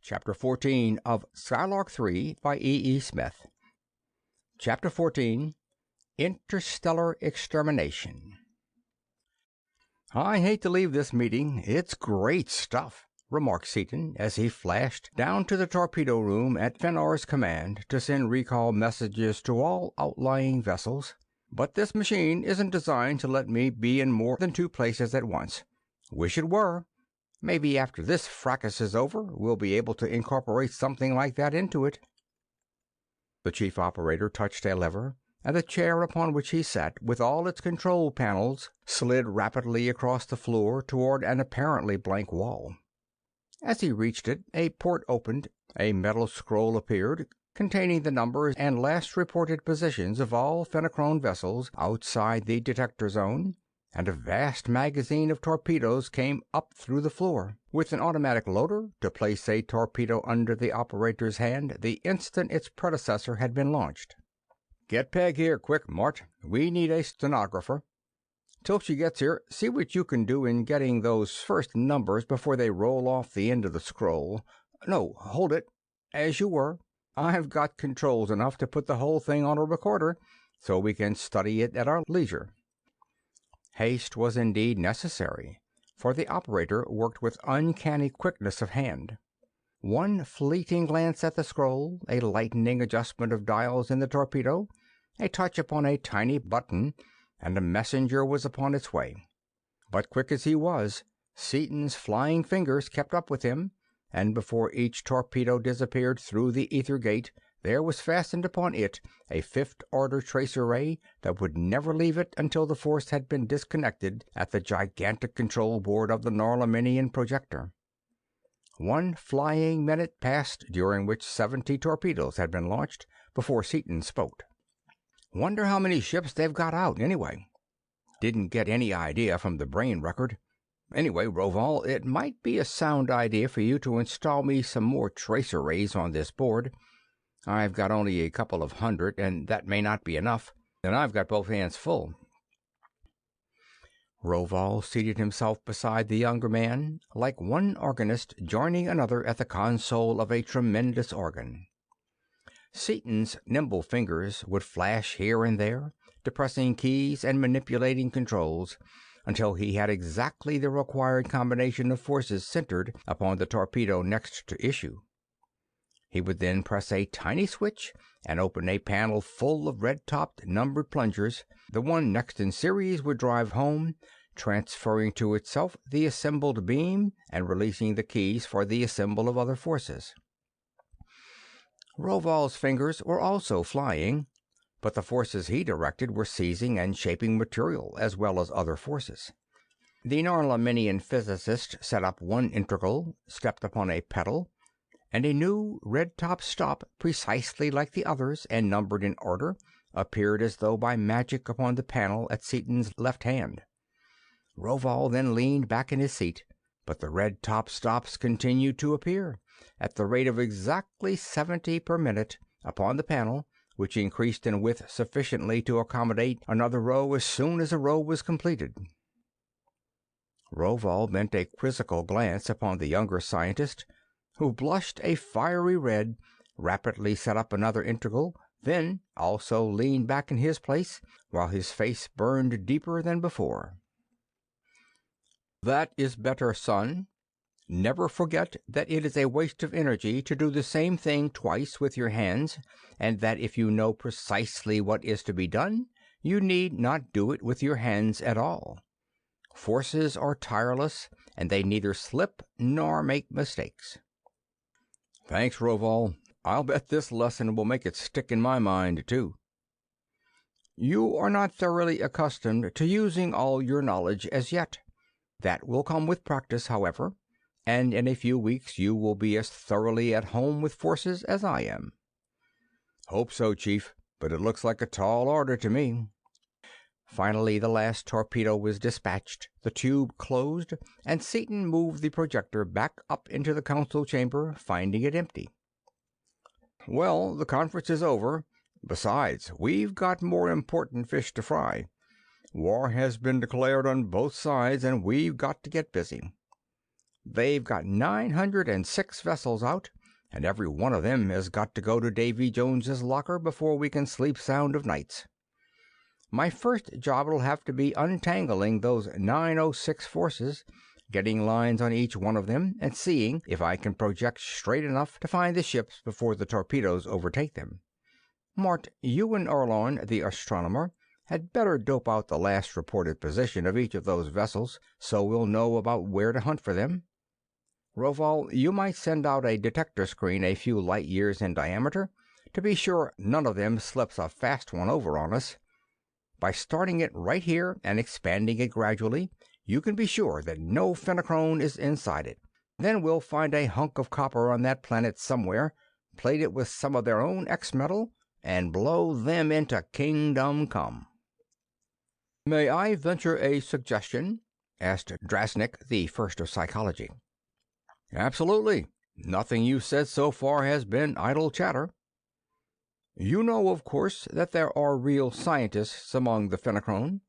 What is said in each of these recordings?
Chapter 14 of Skylark Three by E. Smith. Chapter 14, Interstellar Extermination. "I hate to leave this meeting. It's great stuff," remarked Seaton as he flashed down to the torpedo room at Fennor's command to send recall messages to all outlying vessels. "But this machine isn't designed to let me be in more than two places at once. Wish it were. Maybe after this fracas is over, we'll be able to incorporate something like that into it." The chief operator touched a lever, and the chair upon which he sat, with all its control panels, slid rapidly across the floor toward an apparently blank wall. As he reached it, a port opened, a metal scroll appeared, containing the numbers and last reported positions of all Fenachrone vessels outside the detector zone, and a vast magazine of torpedoes came up through the floor, with an automatic loader to place a torpedo under the operator's hand the instant its predecessor had been launched. "Get Peg here, quick, Mort. We need a stenographer. Till she gets here, see what you can do in getting those first numbers before they roll off the end of the scroll. No, hold it. As you were. I've got controls enough to put the whole thing on a recorder, so we can study it at our leisure." Haste was indeed necessary, for the operator worked with uncanny quickness of hand. One fleeting glance at the scroll, a lightning adjustment of dials in the torpedo, a touch upon a tiny button, and a messenger was upon its way. But quick as he was, Seaton's flying fingers kept up with him, and before each torpedo disappeared through the ether gate, there was fastened upon it a fifth-order tracer ray that would never leave it until the force had been disconnected at the gigantic control board of the Norlaminian projector. 1 flying minute passed, during which 70 torpedoes had been launched, before Seaton spoke. "Wonder how many ships they've got out, anyway. Didn't get any idea from the brain record. Anyway, Rovol, it might be a sound idea for you to install me some more tracer rays on this board. I've got only a couple of hundred, and that may not be enough, and I've got both hands full." Rovol seated himself beside the younger man, like one organist joining another at the console of a tremendous organ. Seaton's nimble fingers would flash here and there, depressing keys and manipulating controls, until he had exactly the required combination of forces centered upon the torpedo next to issue. He would then press a tiny switch and open a panel full of red-topped numbered plungers. The one next in series would drive home, transferring to itself the assembled beam and releasing the keys for the assembly of other forces. Rovol's fingers were also flying, but the forces he directed were seizing and shaping material as well as other forces. The Norlaminian physicist set up one integral, stepped upon a pedal, and a new red-top stop, precisely like the others and numbered in order, appeared as though by magic upon the panel at Seaton's left hand. Rovol then leaned back in his seat, but the red-top stops continued to appear, at the rate of exactly 70 per minute, upon the panel, which increased in width sufficiently to accommodate another row as soon as a row was completed. Rovol bent a quizzical glance upon the younger scientist, who blushed a fiery red, rapidly set up another integral, then also leaned back in his place, while his face burned deeper than before. "That is better, son. Never forget that it is a waste of energy to do the same thing twice with your hands, and that if you know precisely what is to be done, you need not do it with your hands at all. Forces are tireless, and they neither slip nor make mistakes." "Thanks, Rovol. I'll bet this lesson will make it stick in my mind, too." "You are not thoroughly accustomed to using all your knowledge as yet. That will come with practice, however, and in a few weeks you will be as thoroughly at home with forces as I am." "Hope so, Chief, but it looks like a tall order to me." Finally, the last torpedo was dispatched, the tube closed, and Seaton moved the projector back up into the council chamber, finding it empty. "Well, the conference is over. Besides, we've got more important fish to fry. War has been declared on both sides, and we've got to get busy." They've got 906 vessels out, and every one of them has got to go to Davy Jones's locker before we can sleep sound of nights. My first job'll have to be untangling those 906 forces, getting lines on each one of them, and seeing if I can project straight enough to find the ships before the torpedoes overtake them. Mort, you and Orlon, the astronomer, had better dope out the last reported position of each of those vessels, so we'll know about where to hunt for them. Rovol, you might send out a detector screen a few light years in diameter to be sure none of them slips a fast one over on us. By starting it right here and expanding it gradually, you can be sure that no phenochrone is inside it. Then we'll find a hunk of copper on that planet somewhere, plate it with some of their own X-metal, and blow them into kingdom come. "May I venture a suggestion?" asked Drasnik, the first of psychology. "Absolutely. Nothing you've said so far has been idle chatter. You know, of course, that there are real scientists among the phenochrone,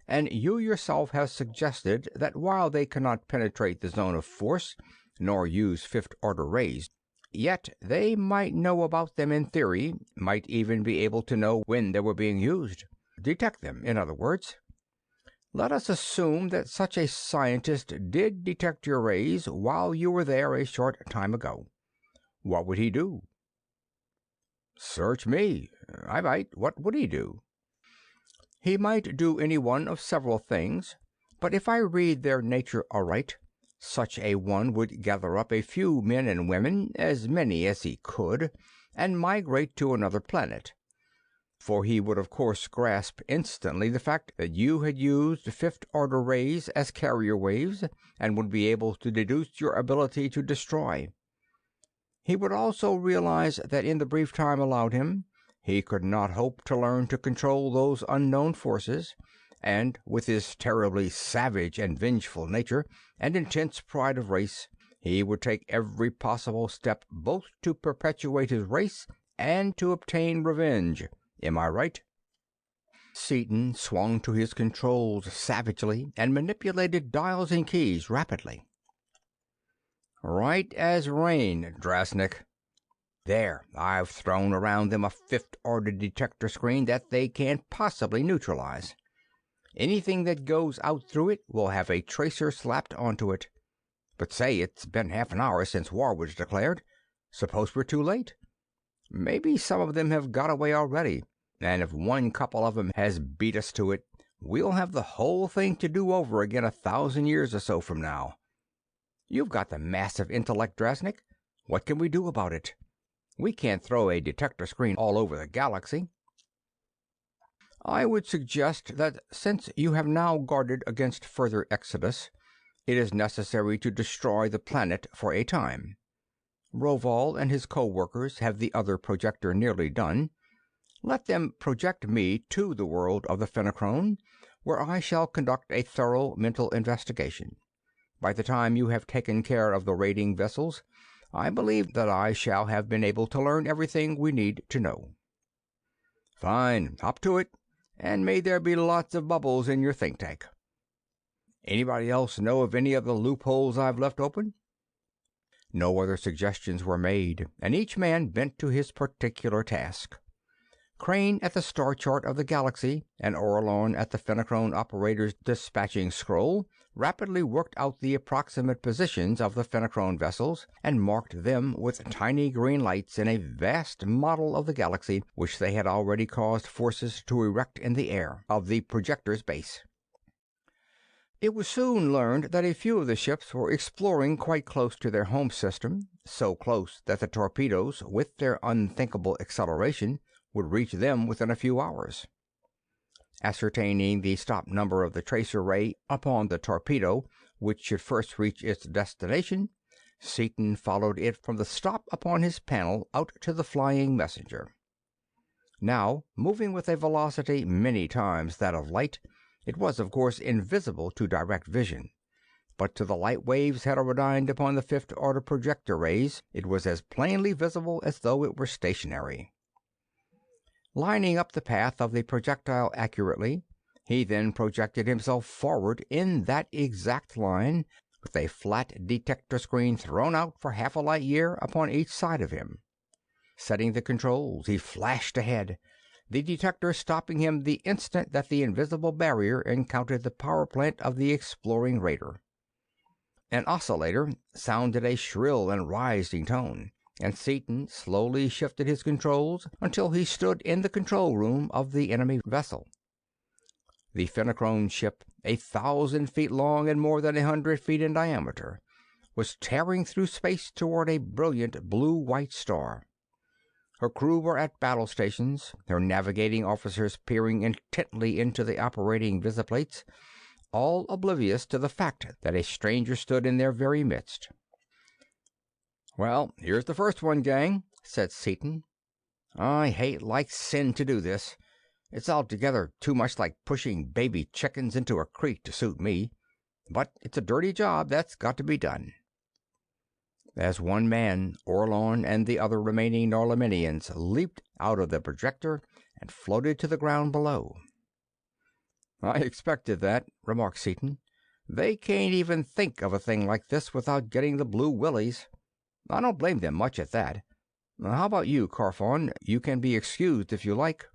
and you yourself have suggested that while they cannot penetrate the zone of force, nor use fifth-order rays, yet they might know about them in theory, might even be able to know when they were being used. Detect them, in other words. Let us assume that such a scientist did detect your rays while you were there a short time ago. What would he do?" "Search me. I might. What would he do?" "He might do any one of several things, but if I read their nature aright, such a one would gather up a few men and women, as many as he could, and migrate to another planet. For he would of course grasp instantly the fact that you had used fifth-order rays as carrier waves, and would be able to deduce your ability to destroy. He would also realize that in the brief time allowed him, he could not hope to learn to control those unknown forces, and with his terribly savage and vengeful nature and intense pride of race, he would take every possible step both to perpetuate his race and to obtain revenge. Am I right?" Seaton swung to his controls savagely and manipulated dials and keys rapidly. "Right as rain, Drasnik. There, I've thrown around them a fifth-order detector screen that they can't possibly neutralize. Anything that goes out through it will have a tracer slapped onto it. But say, it's been half an hour since war was declared. Suppose we're too late? Maybe some of them have got away already, and if one couple of them has beat us to it, we'll have the whole thing to do over again 1,000 years or so from now. You've got the massive intellect, Drasnik. What can we do about it? We can't throw a detector screen all over the galaxy." "I would suggest that since you have now guarded against further exodus, it is necessary to destroy the planet for a time. Rovol and his co-workers have the other projector nearly done. Let them project me to the world of the phenochrone, where I shall conduct a thorough mental investigation. By the time you have taken care of the raiding vessels, I believe that I shall have been able to learn everything we need to know." "Fine. Up to it. And may there be lots of bubbles in your think tank. Anybody else know of any of the loopholes I've left open?" No other suggestions were made, and each man bent to his particular task. Crane at the star chart of the galaxy, and Orlon at the phenochrone operator's dispatching scroll, rapidly worked out the approximate positions of the phenochrone vessels, and marked them with tiny green lights in a vast model of the galaxy which they had already caused forces to erect in the air of the projector's base. It was soon learned that a few of the ships were exploring quite close to their home system, so close that the torpedoes, with their unthinkable acceleration, would reach them within a few hours. Ascertaining the stop number of the tracer ray upon the torpedo which should first reach its destination, Seaton followed it from the stop upon his panel out to the flying messenger. Now, moving with a velocity many times that of light, it was of course invisible to direct vision, but to the light waves heterodyned upon the fifth-order projector rays it was as plainly visible as though it were stationary. Lining up the path of the projectile accurately, he then projected himself forward in that exact line, with a flat detector screen thrown out for half a light year upon each side of him. Setting the controls, he flashed ahead, the detector stopping him the instant that the invisible barrier encountered the power plant of the exploring raider. An oscillator sounded a shrill and rising tone, and Seaton slowly shifted his controls until he stood in the control room of the enemy vessel. The Phenochrome ship, 1,000 feet long and more than 100 feet in diameter, was tearing through space toward a brilliant blue-white star. Her crew were at battle stations, her navigating officers peering intently into the operating visiplates, all oblivious to the fact that a stranger stood in their very midst. "Well, here's the first one, gang," said Seaton. "I hate like sin to do this. It's altogether too much like pushing baby chickens into a creek to suit me. But it's a dirty job that's got to be done." As one man, Orlon and the other remaining Norlaminians leaped out of the projector and floated to the ground below. "I expected that," remarked Seaton. "They can't even think of a thing like this without getting the blue willies. I don't blame them much at that. How about you, Carfon? You can be excused if you like."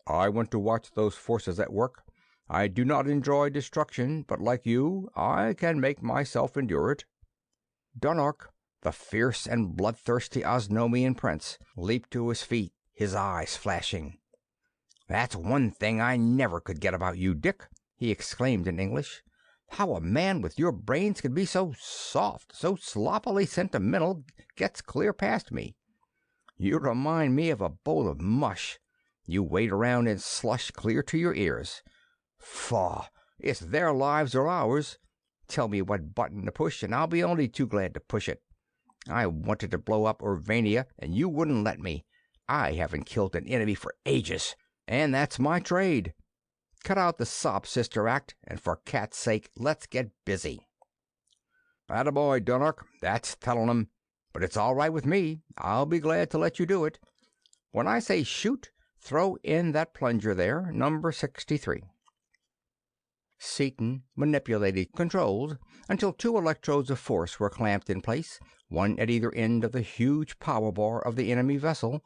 "I want to watch those forces at work. I do not enjoy destruction, but like you, I can make myself endure it." Dunark, the fierce and bloodthirsty Osnomian prince, leaped to his feet, his eyes flashing. "That's one thing I never could get about you, Dick," he exclaimed in English. "How a man with your brains can be so soft, so sloppily sentimental, gets clear past me. You remind me of a bowl of mush. You wade around in slush clear to your ears. Faugh! It's their lives or ours. Tell me what button to push, and I'll be only too glad to push it. I wanted to blow up Urbania, and you wouldn't let me. I haven't killed an enemy for ages, and that's my trade. Cut out the sob sister act, and for cat's sake, let's get busy." "Attaboy, Dunark. That's telling 'em. But it's all right with me. I'll be glad to let you do it. When I say shoot, throw in that plunger there, number 63. Seaton manipulated controls until 2 electrodes of force were clamped in place, one at either end of the huge power bar of the enemy vessel,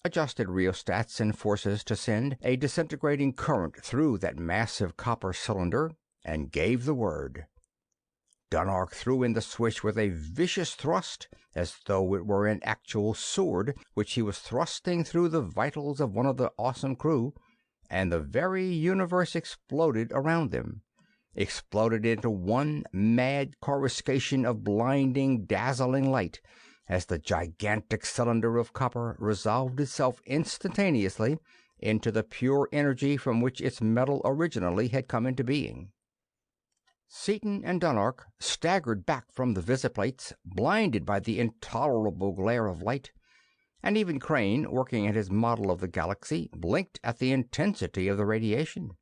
adjusted rheostats and forces to send a disintegrating current through that massive copper cylinder, and gave the word. Dunark threw in the switch with a vicious thrust, as though it were an actual sword which he was thrusting through the vitals of one of the awesome crew, and the very universe exploded around them, exploded into one mad coruscation of blinding, dazzling light, as the gigantic cylinder of copper resolved itself instantaneously into the pure energy from which its metal originally had come into being. Seaton and Dunark staggered back from the visiplates, blinded by the intolerable glare of light, and even Crane, working at his model of the galaxy, blinked at the intensity of the radiation.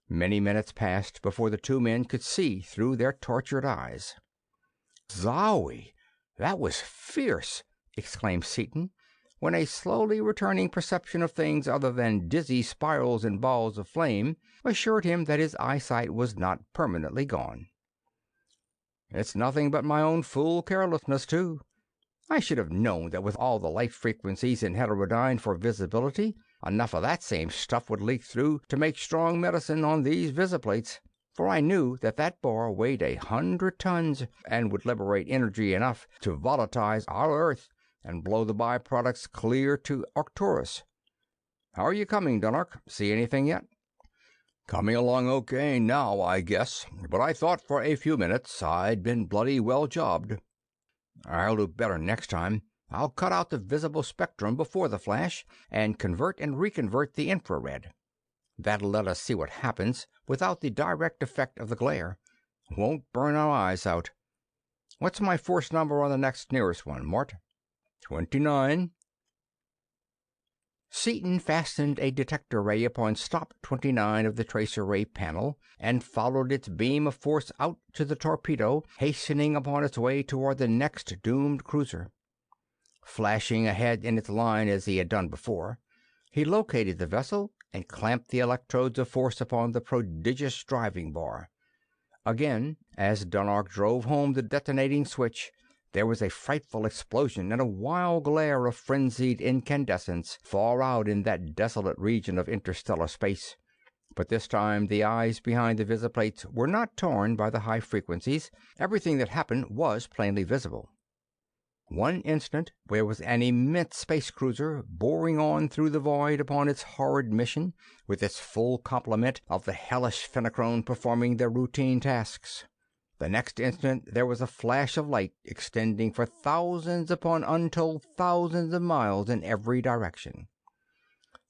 Many minutes passed before the 2 men could see through their tortured eyes. "Zowie! That was fierce!" exclaimed Seaton, when a slowly returning perception of things other than dizzy spirals and balls of flame assured him that his eyesight was not permanently gone. "It's nothing but my own fool carelessness, too. I should have known that with all the light frequencies in heterodyne for visibility, enough of that same stuff would leak through to make strong medicine on these visiplates, for I knew that that bar weighed 100 tons and would liberate energy enough to volatilize our Earth and blow the byproducts clear to Arcturus. How are you coming, Dunark? See anything yet?" "Coming along okay now, I guess, but I thought for a few minutes I'd been bloody well jobbed." "I'll do better next time. I'll cut out the visible spectrum before the flash and convert and reconvert the infrared. That'll let us see what happens without the direct effect of the glare. Won't burn our eyes out. What's my force number on the next nearest one, Mort?" 29. Seaton fastened a detector ray upon stop 29 of the tracer ray panel and followed its beam of force out to the torpedo hastening upon its way toward the next doomed cruiser. Flashing ahead in its line as he had done before, he located the vessel and clamped the electrodes of force upon the prodigious driving bar. Again, as Dunark drove home the detonating switch, there was a frightful explosion and a wild glare of frenzied incandescence far out in that desolate region of interstellar space. But this time the eyes behind the visiplates were not torn by the high frequencies. Everything that happened was plainly visible. One instant there was an immense space cruiser boring on through the void upon its horrid mission, with its full complement of the hellish Fenachrone performing their routine tasks. The next instant there was a flash of light extending for thousands upon untold thousands of miles in every direction.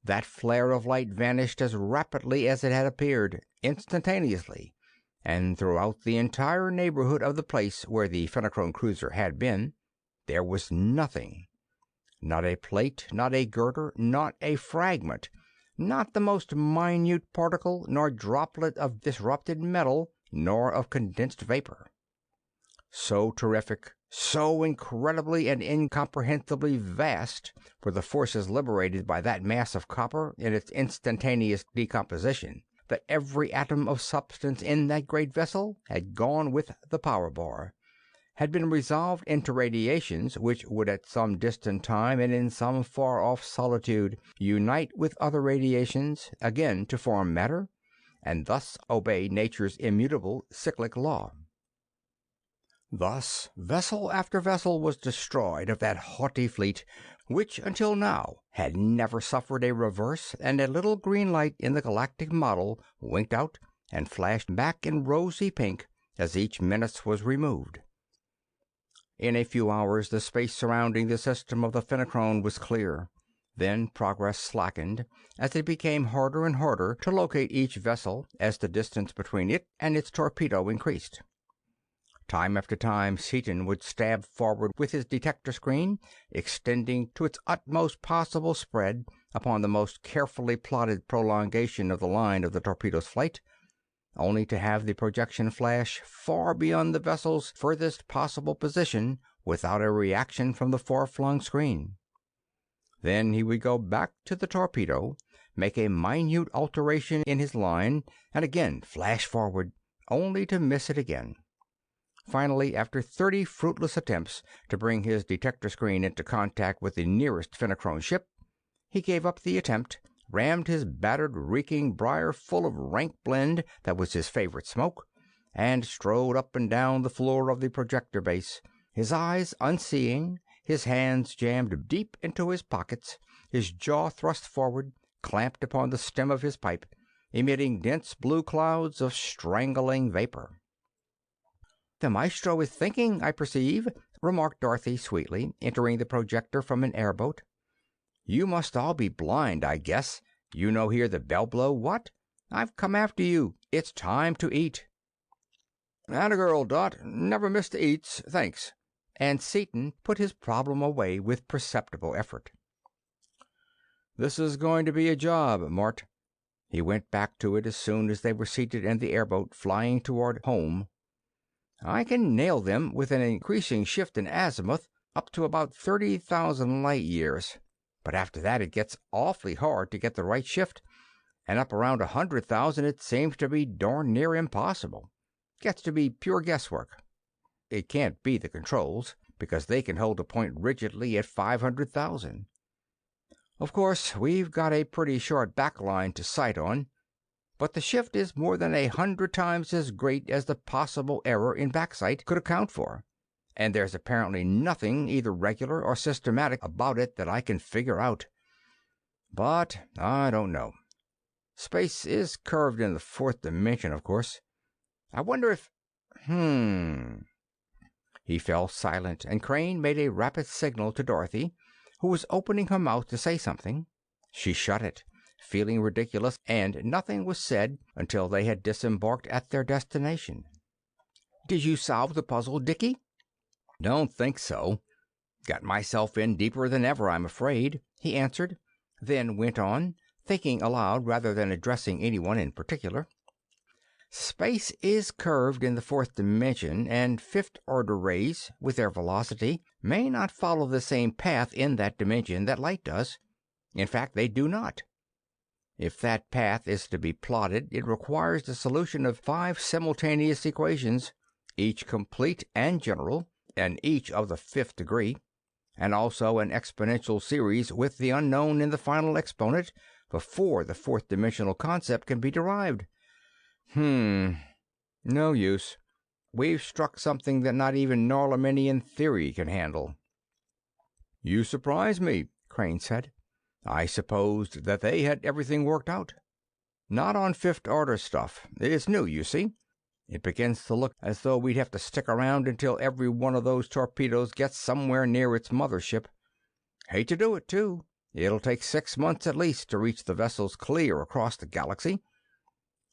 That flare of light vanished as rapidly as it had appeared, instantaneously, and throughout the entire neighborhood of the place where the Fenachrone cruiser had been, there was nothing. Not a plate, not a girder, not a fragment, not the most minute particle, nor droplet of disrupted metal, nor of condensed vapor. So terrific, so incredibly and incomprehensibly vast were the forces liberated by that mass of copper in its instantaneous decomposition, that every atom of substance in that great vessel had gone with the power bar, had been resolved into radiations which would at some distant time and in some far-off solitude unite with other radiations again to form matter, and thus obey nature's immutable cyclic law. Thus vessel after vessel was destroyed of that haughty fleet, which until now had never suffered a reverse, and a little green light in the galactic model winked out and flashed back in rosy pink as each menace was removed. In a few hours the space surrounding the system of the Fenachrone was clear. Then progress slackened, as it became harder and harder to locate each vessel as the distance between it and its torpedo increased. Time after time Seaton would stab forward with his detector screen, extending to its utmost possible spread upon the most carefully plotted prolongation of the line of the torpedo's flight, only to have the projection flash far beyond the vessel's furthest possible position without a reaction from the far-flung screen. Then he would go back to the torpedo, make a minute alteration in his line, and again flash forward, only to miss it again. Finally, after 30 fruitless attempts to bring his detector screen into contact with the nearest Fenachrone ship, he gave up the attempt, rammed his battered, reeking briar full of rank blend that was his favorite smoke, and strode up and down the floor of the projector base, his eyes unseeing, his hands jammed deep into his pockets, his jaw thrust forward, clamped upon the stem of his pipe, emitting dense blue clouds of strangling vapor. "The maestro is thinking, I perceive," remarked Dorothy sweetly, entering the projector from an airboat. "You must all be blind, I guess. You no hear the bell blow, what? I've come after you. It's time to eat." "Atta girl, Dot. Never miss the eats, thanks." And Seaton put his problem away with perceptible effort. "This is going to be a job, Mort." He went back to it as soon as they were seated in the airboat flying toward home. "I can nail them with an increasing shift in azimuth up to about 30,000 light years. But after that it gets awfully hard to get the right shift, and up around 100,000 it seems to be darn near impossible. Gets to be pure guesswork. It can't be the controls, because they can hold a point rigidly at 500,000. Of course, we've got a pretty short backline to sight on, but the shift is more than 100 times as great as the possible error in backsight could account for, and there's apparently nothing either regular or systematic about it that I can figure out. But I don't know. Space is curved in the fourth dimension, of course. I wonder if... He fell silent, and Crane made a rapid signal to Dorothy, who was opening her mouth to say something. She shut it, feeling ridiculous, and nothing was said until they had disembarked at their destination. "Did you solve the puzzle, Dickie?" "Don't think so. Got myself in deeper than ever, I'm afraid," he answered, then went on, thinking aloud rather than addressing anyone in particular. "Space is curved in the fourth dimension, and fifth-order rays, with their velocity, may not follow the same path in that dimension that light does. In fact, they do not. If that path is to be plotted, it requires the solution of 5 simultaneous equations, each complete and general, and each of the 5th degree, and also an exponential series with the unknown in the final exponent before the 4th dimensional concept can be derived. No use. We've struck something that not even Norlaminian theory can handle. You surprise me, Crane said. I supposed that they had everything worked out. Not on 5th order stuff. It's new, you see. It begins to look as though we'd have to stick around until every one of those torpedoes gets somewhere near its mothership. Hate to do it, too. It'll take 6 months at least to reach the vessels clear across the galaxy.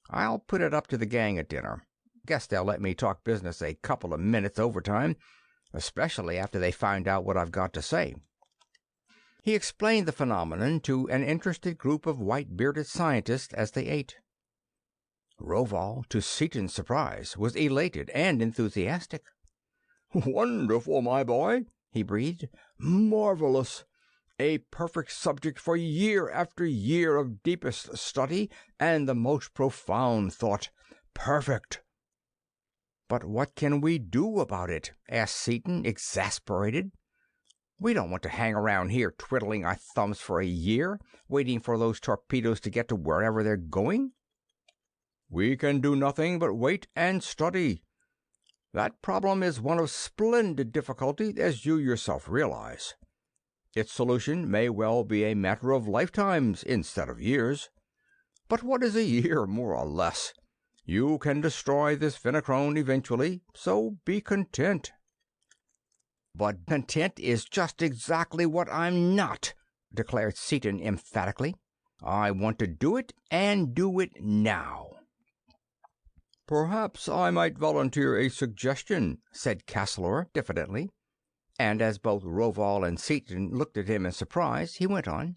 I'll put it up to the gang at dinner. Guess they'll let me talk business a couple of minutes overtime, especially after they find out what I've got to say. He explained the phenomenon to an interested group of white-bearded scientists as they ate. Rovol, to Seaton's surprise, was elated and enthusiastic. "Wonderful, my boy," he breathed. "Marvelous. A perfect subject for year after year of deepest study and the most profound thought. Perfect." "But what can we do about it?" asked Seaton, exasperated. "We don't want to hang around here twiddling our thumbs for a year, waiting for those torpedoes to get to wherever they're going." "We can do nothing but wait and study. That problem is one of splendid difficulty, as you yourself realize. Its solution may well be a matter of lifetimes instead of years. But what is a year, more or less? You can destroy this phenochrone eventually, so be content." "But content is just exactly what I'm not," declared Seaton emphatically. "I want to do it, and do it now." "Perhaps I might volunteer a suggestion," said Castleor diffidently, and as both Rovol and Seaton looked at him in surprise, he went on.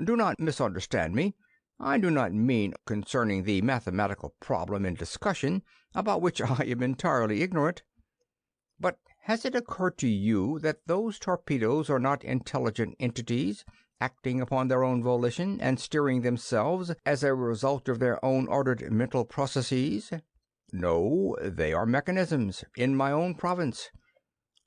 "Do not misunderstand me. I do not mean concerning the mathematical problem in discussion, about which I am entirely ignorant. But has it occurred to you that those torpedoes are not intelligent entities, acting upon their own volition and steering themselves as a result of their own ordered mental processes? No, they are mechanisms in my own province,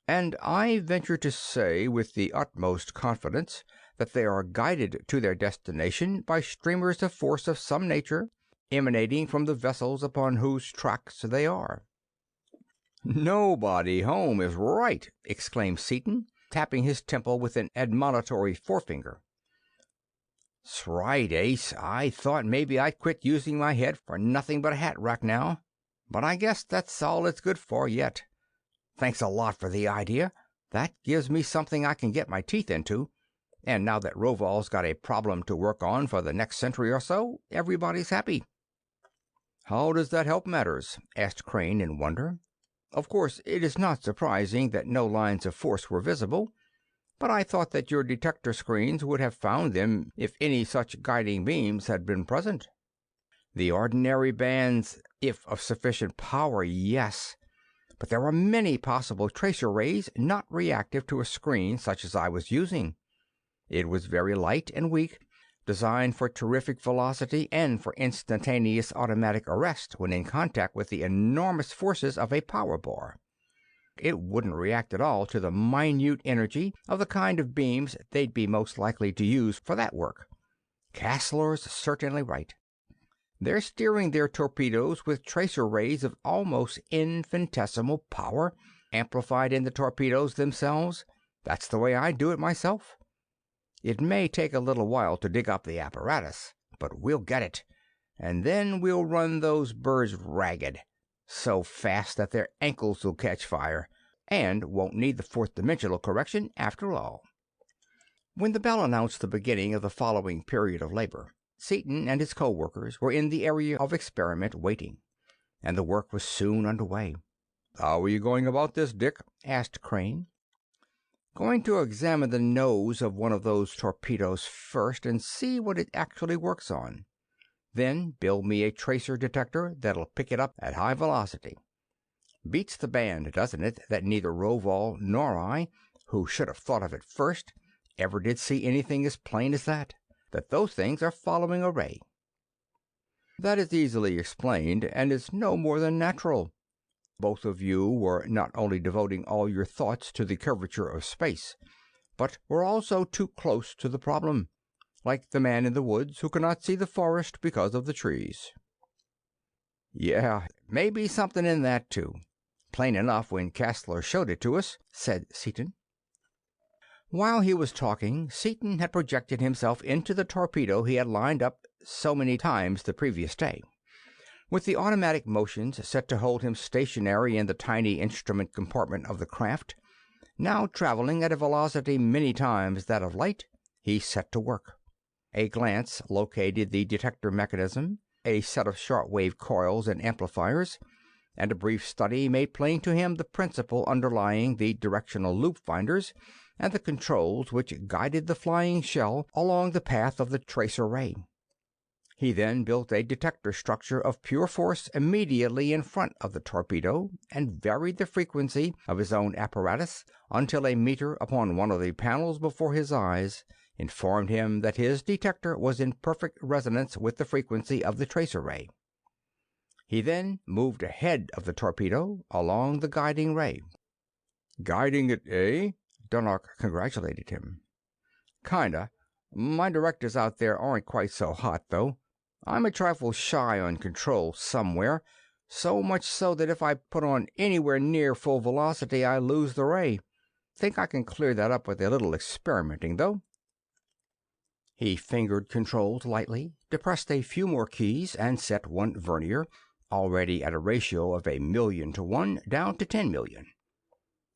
and I venture to say with the utmost confidence that they are guided to their destination by streamers of force of some nature, emanating from the vessels upon whose tracks they are." "Nobody home is right!" exclaimed Seaton, tapping his temple with an admonitory forefinger. "'S right, Ace. I thought maybe I'd quit using my head for nothing but a hat rack now, but I guess that's all it's good for yet. Thanks a lot for the idea. That gives me something I can get my teeth into. And now that Rovol's got a problem to work on for the next century or so, everybody's happy." "How does that help matters?" asked Crane in wonder. "Of course, it is not surprising that no lines of force were visible, but I thought that your detector screens would have found them if any such guiding beams had been present." "The ordinary bands, if of sufficient power, yes. But there are many possible tracer rays not reactive to a screen such as I was using. It was very light and weak, designed for terrific velocity and for instantaneous automatic arrest when in contact with the enormous forces of a power bar. It wouldn't react at all to the minute energy of the kind of beams they'd be most likely to use for that work. Castleor's certainly right. They're steering their torpedoes with tracer rays of almost infinitesimal power, amplified in the torpedoes themselves. That's the way I do it myself. It may take a little while to dig up the apparatus, but we'll get it, and then we'll run those birds ragged, so fast that their ankles will catch fire, and won't need the 4th dimensional correction after all." When the bell announced the beginning of the following period of labor, Seaton and his co-workers were in the area of experiment waiting, and the work was soon under way. "How are you going about this, Dick?" asked Crane. "Going to examine the nose of one of those torpedoes first and see what it actually works on. Then build me a tracer detector that'll pick it up at high velocity. Beats the band, doesn't it, that neither Rovol nor I, who should have thought of it first, ever did see anything as plain as that. that those things are following a ray. That is easily explained, and is no more than natural. Both of you were not only devoting all your thoughts to the curvature of space, but were also too close to the problem, like the man in the woods who cannot see the forest because of the trees. Yeah, maybe something in that, too. Plain enough when Kastler showed it to us, said Seaton. While he was talking, Seaton had projected himself into the torpedo he had lined up so many times the previous day. With the automatic motions set to hold him stationary in the tiny instrument compartment of the craft, now traveling at a velocity many times that of light, he set to work. A glance located the detector mechanism, a set of shortwave coils and amplifiers, and a brief study made plain to him the principle underlying the directional loop finders and the controls which guided the flying shell along the path of the tracer ray. He then built a detector structure of pure force immediately in front of the torpedo and varied the frequency of his own apparatus until a meter upon one of the panels before his eyes informed him that his detector was in perfect resonance with the frequency of the tracer ray. He then moved ahead of the torpedo along the guiding ray. "Guiding it, eh?" Dunnock congratulated him. "Kinda. My directors out there aren't quite so hot, though. I'm a trifle shy on control somewhere, so much so that if I put on anywhere near full velocity I lose the ray. Think I can clear that up with a little experimenting, though." He fingered controls lightly, depressed a few more keys, and set one vernier, already at a ratio of 1,000,000 to 1, down to 10,000,000.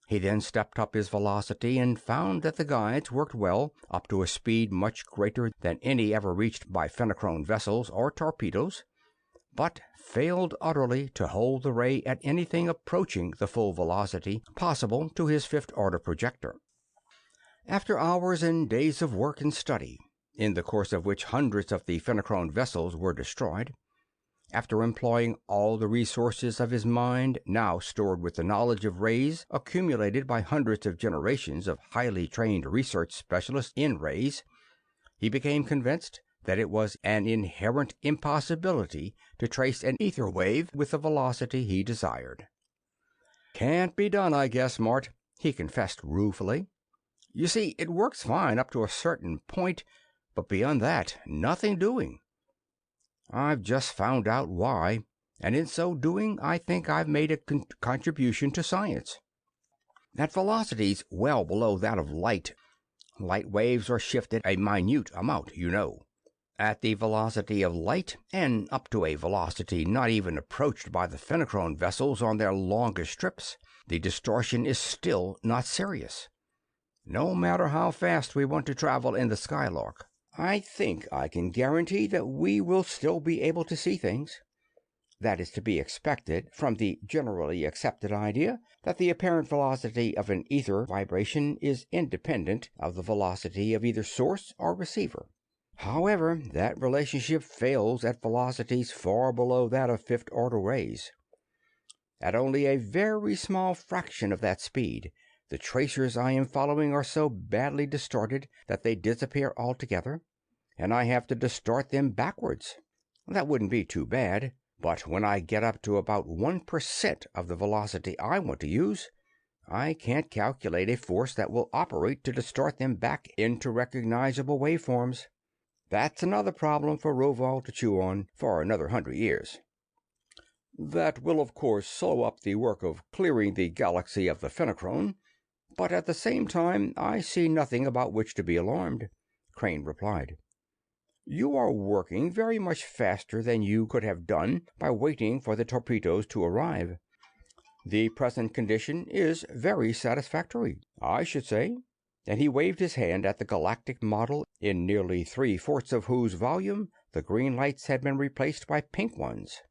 He then stepped up his velocity and found that the guides worked well up to a speed much greater than any ever reached by Fenachrone vessels or torpedoes, but failed utterly to hold the ray at anything approaching the full velocity possible to his fifth-order projector. After hours and days of work and study, in the course of which hundreds of the Fenachrone vessels were destroyed, after employing all the resources of his mind, now stored with the knowledge of rays accumulated by hundreds of generations of highly trained research specialists in rays, he became convinced that it was an inherent impossibility to trace an ether wave with the velocity he desired. "Can't be done, I guess, Mort," he confessed ruefully. "You see, it works fine up to a certain point, but beyond that, nothing doing. I've just found out why, and in so doing I think I've made a contribution to science. At velocities well below that of light waves are shifted a minute amount, you know. At the velocity of light, and up to a velocity not even approached by the Fenachrone vessels on their longest trips, the distortion is still not serious. No matter how fast we want to travel in the Skylark, I think I can guarantee that we will still be able to see things. That is to be expected from the generally accepted idea that the apparent velocity of an ether vibration is independent of the velocity of either source or receiver. However, that relationship fails at velocities far below that of fifth-order rays. At only a very small fraction of that speed, the tracers I am following are so badly distorted that they disappear altogether, and I have to distort them backwards. That wouldn't be too bad, but when I get up to about 1% of the velocity I want to use, I can't calculate a force that will operate to distort them back into recognizable waveforms. That's another problem for Rovol to chew on for another 100 years. That will, of course, slow up the work of clearing the galaxy of the Fenachrone, but at the same time I see nothing about which to be alarmed," Crane replied. "You are working very much faster than you could have done by waiting for the torpedoes to arrive. The present condition is very satisfactory, I should say," and he waved his hand at the galactic model in nearly 3/4 of whose volume the green lights had been replaced by pink ones.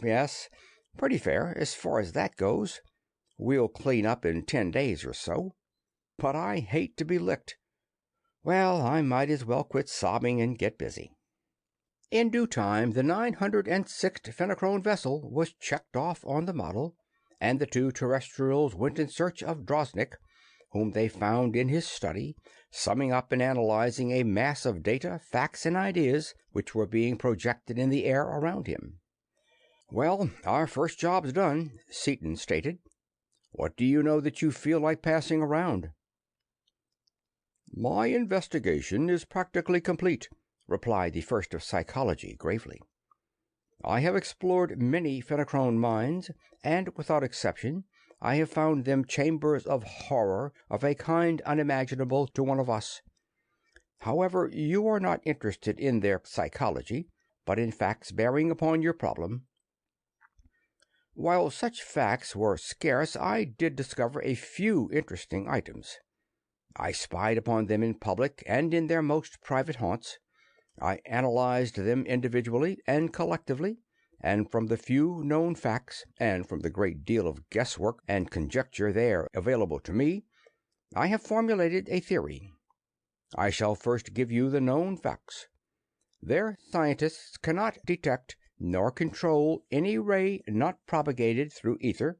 "Yes, pretty fair as far as that goes. We'll clean up in 10 days or so. But I hate to be licked. Well, I might as well quit sobbing and get busy." In due time the 906th Fenachrone vessel was checked off on the model, and the two terrestrials went in search of Drosnik, whom they found in his study, summing up and analyzing a mass of data, facts, and ideas which were being projected in the air around him. "Well, our first job's done," Seaton stated. "What do you know that you feel like passing around?" "My investigation is practically complete," replied the First of Psychology gravely. "I have explored many Fenachrone minds, and without exception I have found them chambers of horror of a kind unimaginable to one of us. However, you are not interested in their psychology, but in facts bearing upon your problem. While such facts were scarce, I did discover a few interesting items. I spied upon them in public and in their most private haunts. I analyzed them individually and collectively, and from the few known facts, and from the great deal of guesswork and conjecture there available to me, I have formulated a theory. I shall first give you the known facts. Their scientists cannot detect nor control any ray not propagated through ether,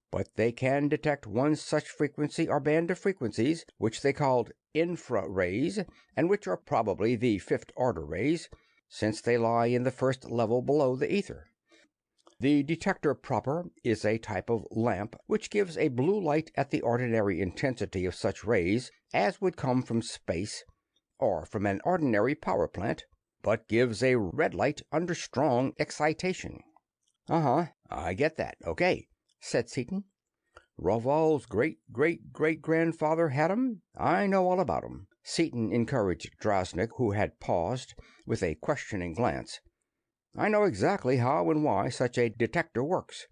but they can detect one such frequency or band of frequencies, which they call infra-rays, and which are probably the fifth-order rays, since they lie in the first level below the ether. The detector proper is a type of lamp which gives a blue light at the ordinary intensity of such rays as would come from space or from an ordinary power plant, but gives a red light under strong excitation. I get that. Okay, said Seaton. Roval's great-great-great-grandfather had 'em. I know all about 'em. Seaton encouraged Drasnik, who had paused, with a questioning glance. I know exactly how and why such a detector works.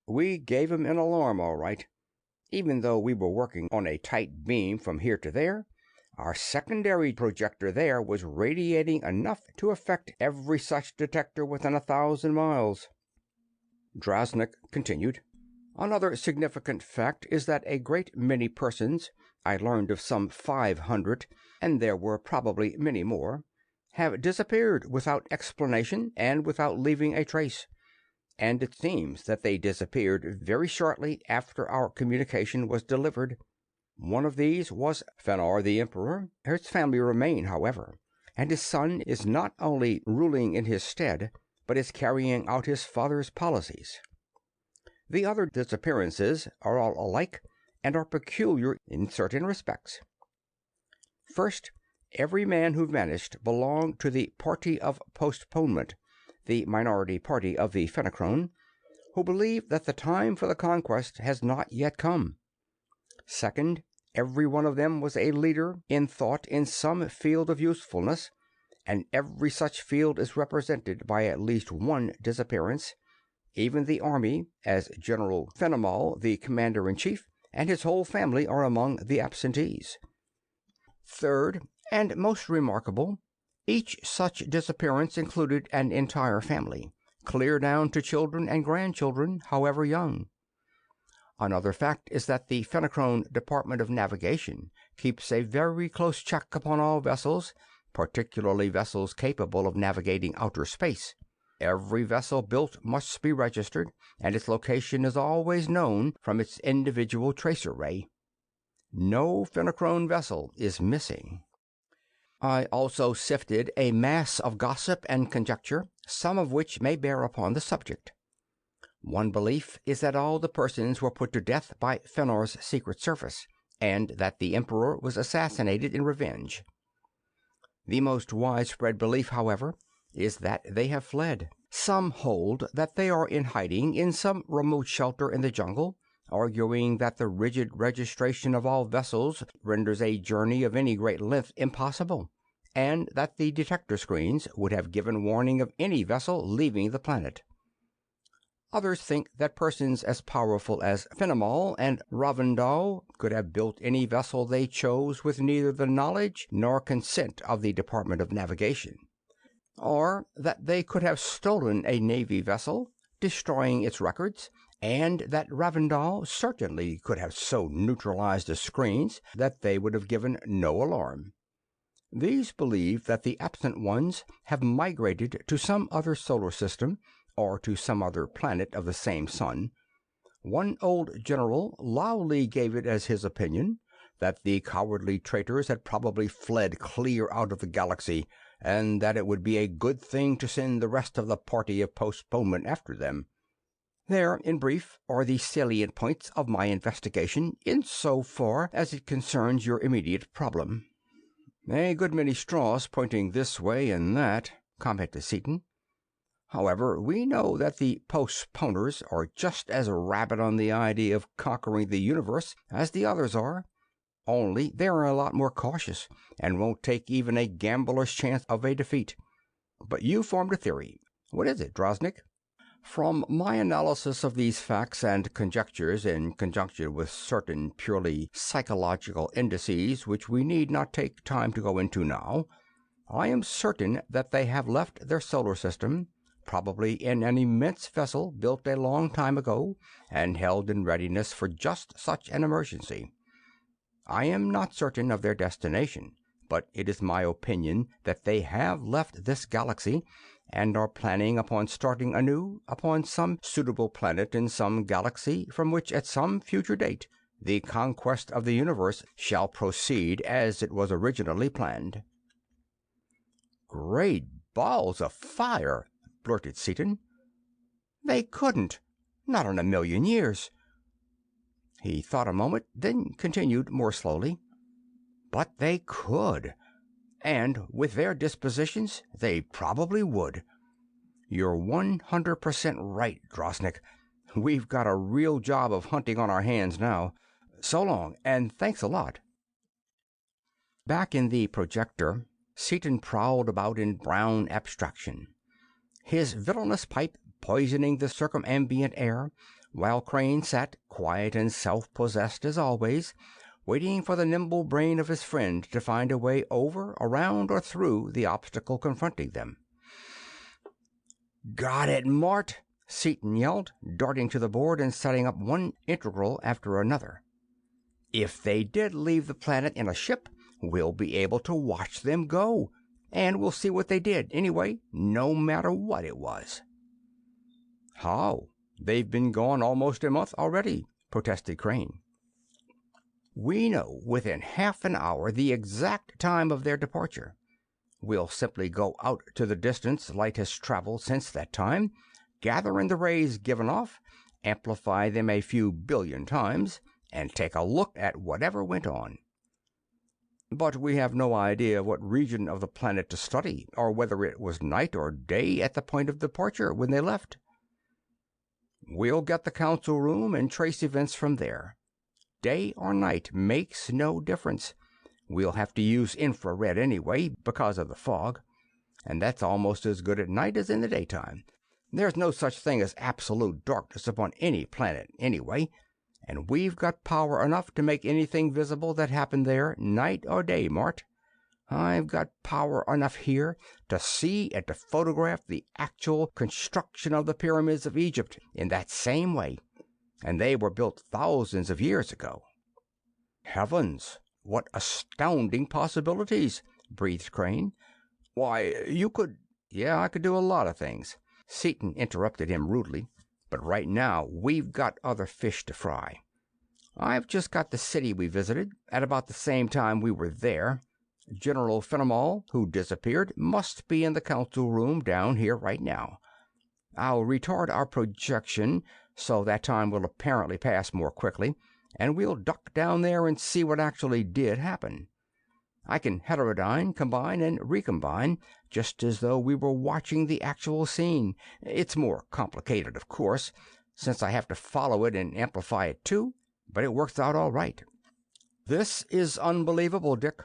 We gave 'em an alarm, all right. Even though we were working on a tight beam from here to there, our secondary projector there was radiating enough to affect every such detector within 1,000 miles. Drasnik continued. Another significant fact is that a great many persons, I learned of some 500, and there were probably many more, have disappeared without explanation and without leaving a trace, and it seems that they disappeared very shortly after our communication was delivered. One of these was Fenor the Emperor. His family remain, however, and his son is not only ruling in his stead, but is carrying out his father's policies. The other disappearances are all alike and are peculiar in certain respects. First, every man who vanished belonged to the Party of Postponement, the minority party of the Fenachrone, who believe that the time for the conquest has not yet come. Second, every one of them was a leader in thought in some field of usefulness, and every such field is represented by at least one disappearance. Even the army, as General Fenimol, the commander-in-chief, and his whole family are among the absentees. Third, and most remarkable, each such disappearance included an entire family, clear down to children and grandchildren, however young. Another fact is that the Fenachrone Department of Navigation keeps a very close check upon all vessels, particularly vessels capable of navigating outer space. Every vessel built must be registered, and its location is always known from its individual tracer ray. No Fenachrone vessel is missing. I also sifted a mass of gossip and conjecture, some of which may bear upon the subject. One belief is that all the persons were put to death by Fenor's secret service, and that the Emperor was assassinated in revenge. The most widespread belief, however, is that they have fled. Some hold that they are in hiding in some remote shelter in the jungle, arguing that the rigid registration of all vessels renders a journey of any great length impossible, and that the detector screens would have given warning of any vessel leaving the planet. Others think that persons as powerful as Fenimol and Ravindal could have built any vessel they chose with neither the knowledge nor consent of the Department of Navigation, or that they could have stolen a Navy vessel, destroying its records, and that Ravindal certainly could have so neutralized the screens that they would have given no alarm. These believe that the absent ones have migrated to some other solar system, or to some other planet of the same sun, One old general loudly gave it as his opinion that the cowardly traitors had probably fled clear out of the galaxy, and that it would be a good thing to send the rest of the party of postponement after them. There, in brief, are the salient points of my investigation in so far as it concerns your immediate problem. A good many straws pointing this way and that, commented Seaton. However, we know that the postponers are just as rabid on the idea of conquering the universe as the others are, only they're a lot more cautious and won't take even a gambler's chance of a defeat. But you formed a theory. What is it, Drosnik? From my analysis of these facts and conjectures in conjunction with certain purely psychological indices which we need not take time to go into now, I am certain that they have left their solar system, probably in an immense vessel built a long time ago and held in readiness for just such an emergency. I am not certain of their destination, but it is my opinion that they have left this galaxy and are planning upon starting anew upon some suitable planet in some galaxy from which at some future date the conquest of the universe shall proceed as it was originally planned. Great balls of fire, blurted Seaton. They couldn't. Not in a million years. He thought a moment, then continued more slowly. But they could. And with their dispositions, they probably would. You're 100% right, Drosnik. We've got a real job of hunting on our hands now. So long, and thanks a lot. Back in the projector, Seaton prowled about in brown abstraction, his villainous pipe poisoning the circumambient air, while Crane sat, quiet and self-possessed as always, waiting for the nimble brain of his friend to find a way over, around, or through the obstacle confronting them. "Got it, Mort!" Seaton yelled, darting to the board and setting up one integral after another. "If they did leave the planet in a ship, we'll be able to watch them go, and we'll see what they did, anyway, no matter what it was." "How? They've been gone almost a month already," protested Crane. "We know within half an hour the exact time of their departure. We'll simply go out to the distance light has traveled since that time, gather in the rays given off, amplify them a few billion times, and take a look at whatever went on. But we have no idea what region of the planet to study, or whether it was night or day at the point of departure when they left. We'll get the council room and trace events from there. Day or night makes no difference. We'll have to use infrared anyway, because of the fog, and that's almost as good at night as in the daytime. There's no such thing as absolute darkness upon any planet anyway, and we've got power enough to make anything visible that happened there, night or day, Mort. I've got power enough here to see and to photograph the actual construction of the pyramids of Egypt in that same way, and they were built thousands of years ago." "Heavens, what astounding possibilities!" breathed Crane. "Why, you could—" "Yeah, I could do a lot of things," Seaton interrupted him rudely. "But right now we've got other fish to fry. I've just got the city we visited at about the same time we were there. General Fenimol, who disappeared, must be in the council room down here right now. I'll retard our projection so that time will apparently pass more quickly, and we'll duck down there and see what actually did happen. I can heterodyne, combine, and recombine, just as though we were watching the actual scene. It's more complicated, of course, since I have to follow it and amplify it too, but it works out all right. This is unbelievable, Dick.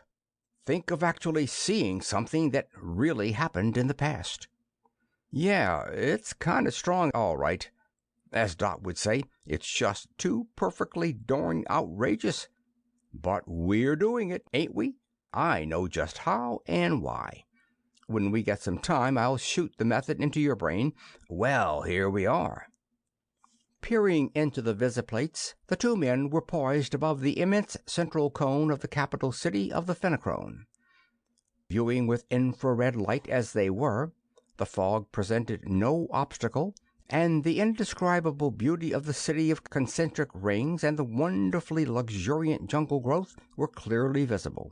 Think of actually seeing something that really happened in the past. Yeah, it's kind of strong, all right. As Dot would say, it's just too perfectly darn outrageous. But we're doing it, ain't we? I know just how and why. When we get some time, I'll shoot the method into your brain. Well, here we are." Peering into the visiplates, the two men were poised above the immense central cone of the capital city of the Fenachrone. Viewing with infrared light as they were, the fog presented no obstacle, and the indescribable beauty of the city of concentric rings and the wonderfully luxuriant jungle growth were clearly visible.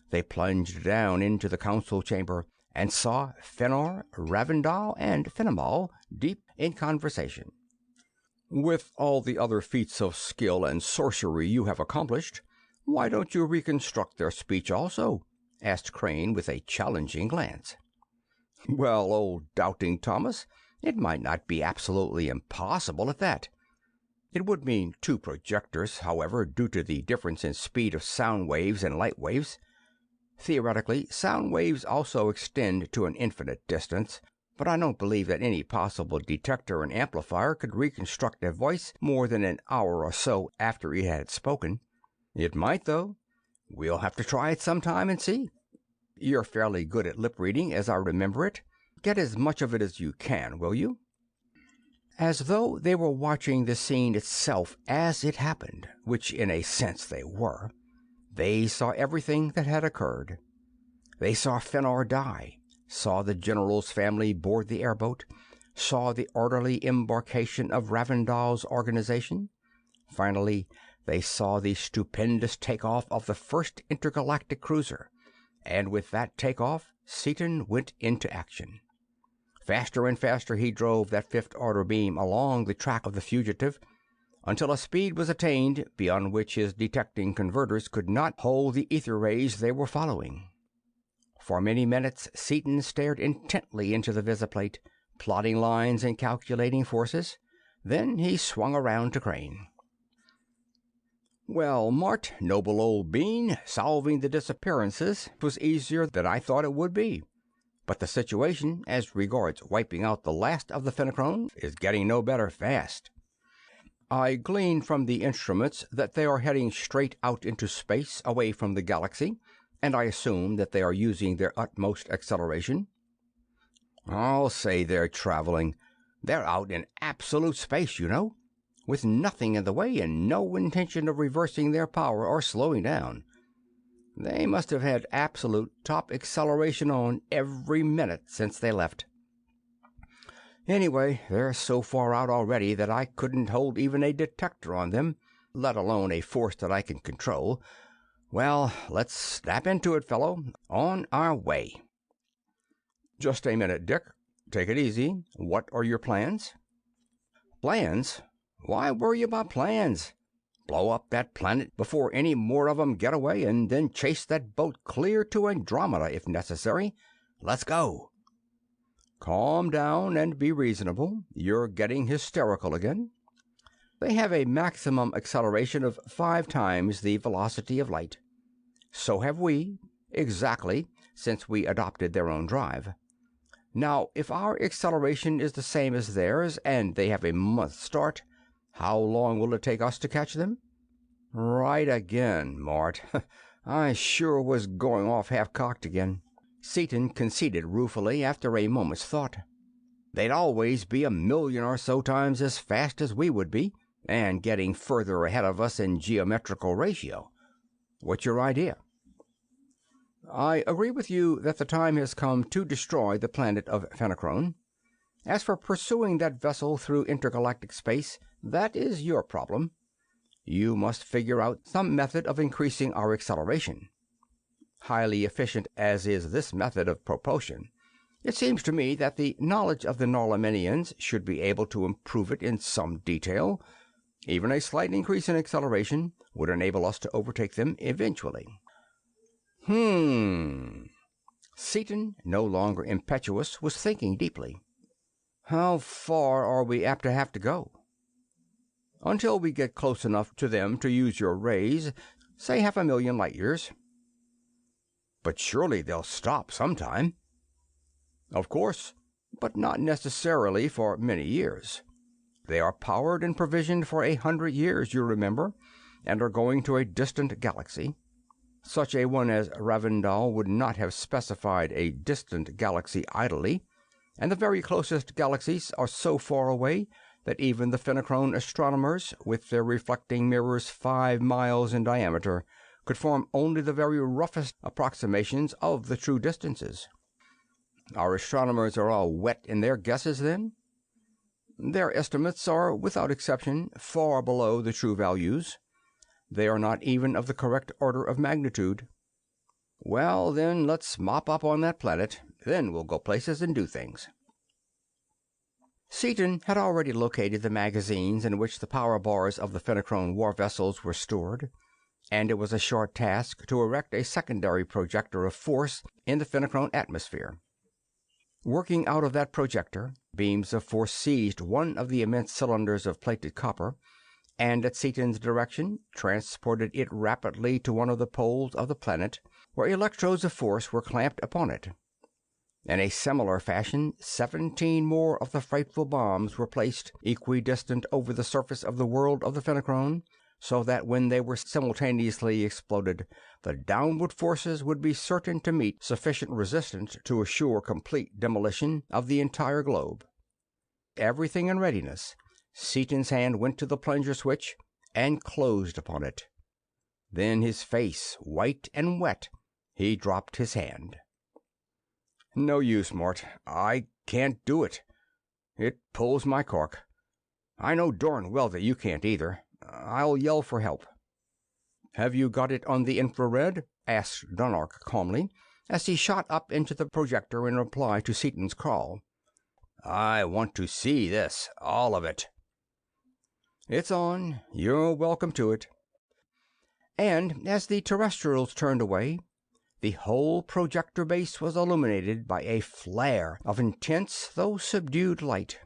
They plunged down into the council chamber and saw Fenor, Ravindal, and Fenimol deep in conversation. "With all the other feats of skill and sorcery you have accomplished, why don't you reconstruct their speech also?" asked Crane with a challenging glance. "Well, old Doubting Thomas, it might not be absolutely impossible at that. It would mean two projectors, however, due to the difference in speed of sound waves and light waves. Theoretically, sound waves also extend to an infinite distance, but I don't believe that any possible detector and amplifier could reconstruct a voice more than an hour or so after it had spoken. It might, though. We'll have to try it sometime and see. You're fairly good at lip reading, as I remember it. Get as much of it as you can, will you?" As though they were watching the scene itself as it happened, which in a sense they were, they saw everything that had occurred. They saw Fenor die, saw the general's family board the airboat, saw the orderly embarkation of Ravindal's organization. Finally, they saw the stupendous takeoff of the first intergalactic cruiser, and with that takeoff, Seaton went into action. Faster and faster he drove that fifth-order beam along the track of the fugitive, until a speed was attained beyond which his detecting converters could not hold the ether rays they were following. For many minutes Seaton stared intently into the visiplate, plotting lines and calculating forces. Then he swung around to Crane. "Well, Mart, noble old bean, solving the disappearances was easier than I thought it would be. But the situation, as regards wiping out the last of the Fenachrone, is getting no better fast. I glean from the instruments that they are heading straight out into space, away from the galaxy, and I assume that they are using their utmost acceleration." "I'll say they're traveling. They're out in absolute space, you know, with nothing in the way and no intention of reversing their power or slowing down. They must have had absolute top acceleration on every minute since they left. Anyway, they're so far out already that I couldn't hold even a detector on them, let alone a force that I can control. Well, let's snap into it, fellow. On our way." "Just a minute, Dick. Take it easy. What are your plans?" "Plans? Why worry about plans? Blow up that planet before any more of 'em get away, and then chase that boat clear to Andromeda if necessary. Let's go." "Calm down and be reasonable. You're getting hysterical again. They have a maximum acceleration of 5 times the velocity of light. So have we, exactly, since we adopted their own drive. Now, if our acceleration is the same as theirs, and they have a month's start, how long will it take us to catch them?" "Right again, Mart. I sure was going off half-cocked again," Seaton conceded ruefully after a moment's thought. "They'd always be a million or so times as fast as we would be, and getting further ahead of us in geometrical ratio. What's your idea?" "I agree with you that the time has come to destroy the planet of Fenachrone. As for pursuing that vessel through intergalactic space, that is your problem. You must figure out some method of increasing our acceleration. Highly efficient as is this method of propulsion, it seems to me that the knowledge of the Norlaminians should be able to improve it in some detail. Even a slight increase in acceleration would enable us to overtake them eventually." Seaton, no longer impetuous, was thinking deeply. "How far are we apt to have to go?" "Until we get close enough to them to use your rays, say 500,000 light-years." "But surely they'll stop sometime." "Of course, but not necessarily for many years. They are powered and provisioned for 100 years, you remember, and are going to a distant galaxy. Such a one as Ravindal would not have specified a distant galaxy idly, and the very closest galaxies are so far away that even the Fenachrone astronomers, with their reflecting mirrors 5 miles in diameter, could form only the very roughest approximations of the true distances." "Our astronomers are all wet in their guesses, then?" Their estimates are, without exception, far below the true values. They are not even of the correct order of magnitude. Well, then, let's mop up on that planet. Then we'll go places and do things. Seaton had already located the magazines in which the power bars of the Fenachrone war vessels were stored, and it was a short task to erect a secondary projector of force in the Fenachrone atmosphere. Working out of that projector, beams of force seized one of the immense cylinders of plated copper, and at Seaton's direction transported it rapidly to one of the poles of the planet, where electrodes of force were clamped upon it. In a similar fashion, 17 more of the frightful bombs were placed equidistant over the surface of the world of the Fenachrone, so that when they were simultaneously exploded, the downward forces would be certain to meet sufficient resistance to assure complete demolition of the entire globe. Everything in readiness, Seaton's hand went to the plunger switch and closed upon it. Then, his face white and wet, he dropped his hand. "No use, Mort. I can't do it. It pulls my cork. I know darn well that you can't either. I'll yell for help." "Have you got it on the infrared?" asked Dunark calmly, as he shot up into the projector in reply to Seaton's call. "I want to see this, all of it." "It's on. You're welcome to it." And as the terrestrials turned away, the whole projector base was illuminated by a flare of intense though subdued light.